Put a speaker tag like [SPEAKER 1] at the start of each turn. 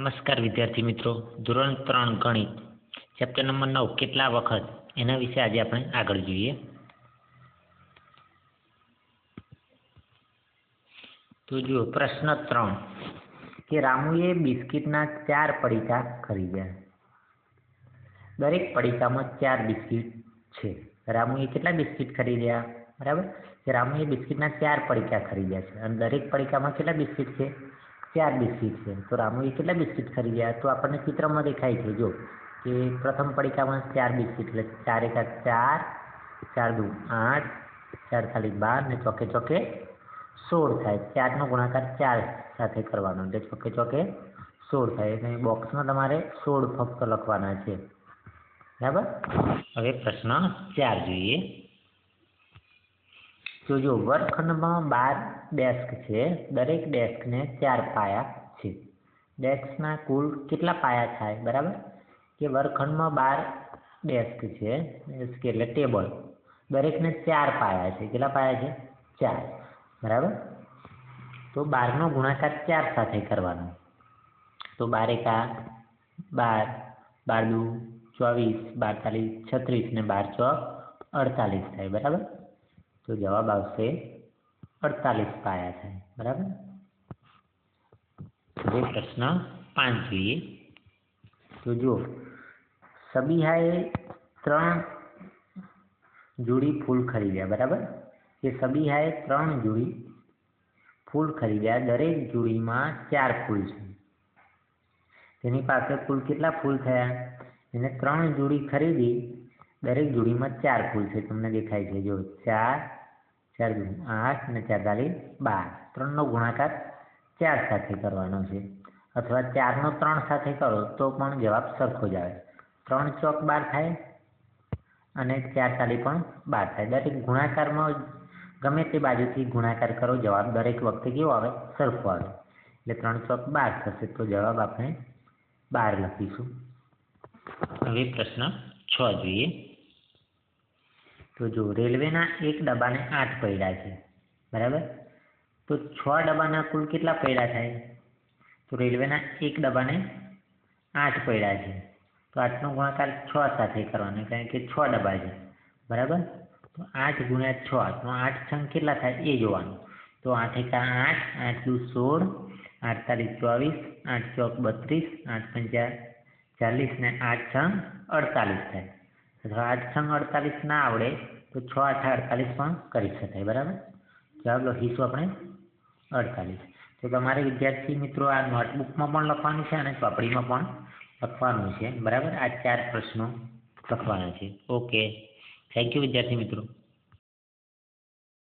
[SPEAKER 1] નમસ્કાર વિદ્યાર્થી મિત્રો, ધોરણ 3 ગણિત ચેપ્ટર નંબર 9 કેટલા વખત એના વિશે આજે આપણે આગળ જોઈએ. તો જુઓ પ્રશ્ન 3 કે રામુએ બિસ્કિટના 4 પડીકા ખરીદ્યા. દરેક પડીકામાં 4 બિસ્કિટ છે. રામુએ કેટલા બિસ્કિટ ખરીદ્યા? બરાબર, કે રામુએ બિસ્કિટના 4 પડીકા ખરીદ્યા છે અને દરેક પડીકામાં કેટલા બિસ્કિટ છે? 4 બિસ્કિટ છે. તો રામુએ કેટલા બિસ્કિટ ખરીદ્યા? તો આપણને ચિત્રમાં દેખાય છે. જો કે પ્રથમ પડીકામાં 4 બિસ્કિટ એટલે 4 × 4, 4 × 2 8, 4 × 12 ને ચોકે ચોકે 16 થાય. 4 નો ગુણાકાર 4 સાથે કરવાનો એટલે ચોકે ચોકે 16 થાય. એટલે બોક્સમાં તમારે 16 ફક્ત લખવાના છે. બરાબર. હવે પ્રશ્ન 4 જોઈએ. તો જો વર્ગખંડમાં 12 ડેસ્ક છે. દરેક ડેસ્કને 4 પાયા છે. ડેસ્કના કુલ કેટલા પાયા થાય? બરાબર, કે વર્ગખંડમાં 12 ડેસ્ક છે. ડેસ્ક એટલે ટેબલ. દરેકને 4 પાયા છે. કેટલા પાયા છે? 4. બરાબર. તો 12 નો ગુણાકાર 4 સાથે કરવાનો. તો 12 × 12, 12 × 2 24, 12 × 36 ને 12 × 48 થાય. બરાબર. તો જવાબ આવશે 48 પાયા થાય. બરાબર. હવે પ્રશ્ન 5 જોઈએ. તો જુઓ, સબીહાએ 3 જોડી ફૂલ ખરીદ્યા. બરાબર, કે સબીહાએ 3 જોડી ફૂલ ખરીદ્યા. દરેક જોડીમાં 4 ફૂલ છે. તેની પાસે કુલ કેટલા ફૂલ થયા? એને 3 જોડી ખરીદી. દરેક જોડીમાં 4 ફૂલ છે. તમને દેખાય છે. જો 4, 4 × 2 8 ને 4 × 12. 3 નો ગુણાકાર 4 સાથે કરવાનો છે. અથવા 4 નો 3 સાથે કરો તો પણ જવાબ સરખો જ આવે. 3 ચોક 12 થાય અને 4 તાલી પણ 12 થાય. દરેક ગુણાકારમાં ગમે તે બાજુથી ગુણાકાર કરો, જવાબ દરેક વખતે કેવો આવે? સરખો આવે. એટલે 3 ચોક 12 થશે. તો જવાબ આપણે 12 લખીશું. હવે પ્રશ્ન 6 જોઈએ. તો જો રેલવેના એક ડબ્બાને 8 પૈડા છે. બરાબર, તો 6 ડબ્બાના કુલ કેટલા પૈડા થાય? તો રેલવેના એક ડબ્બાને 8 પૈડા છે. તો 8 નો ગુણાકાર 6 સાથે કરવાનો, કારણ કે 6 ડબ્બા છે. બરાબર. તો 8 × 6 તો 8 છંગ કેટલા થાય એ જોવાનું. તો 8 × 8, 8 × 2 16, 8 તાલી 24, 8 ચોક 32, 8 પંચા 40 ને 8 છંગ 48 થાય. અથવા 8 છંગ 48 ના આવડે તો 6 × 8 = 48 પણ કરી શકાય. બરાબર. જવાબ લખીશું આપણે 48. તો તમારે વિદ્યાર્થી મિત્રો આ નોટબુકમાં પણ લખવાનું છે અને ચોપડીમાં પણ લખવાનું છે. બરાબર. આ 4 પ્રશ્નો લખવાના છે. ઓકે, થેન્ક યુ વિદ્યાર્થી મિત્રો.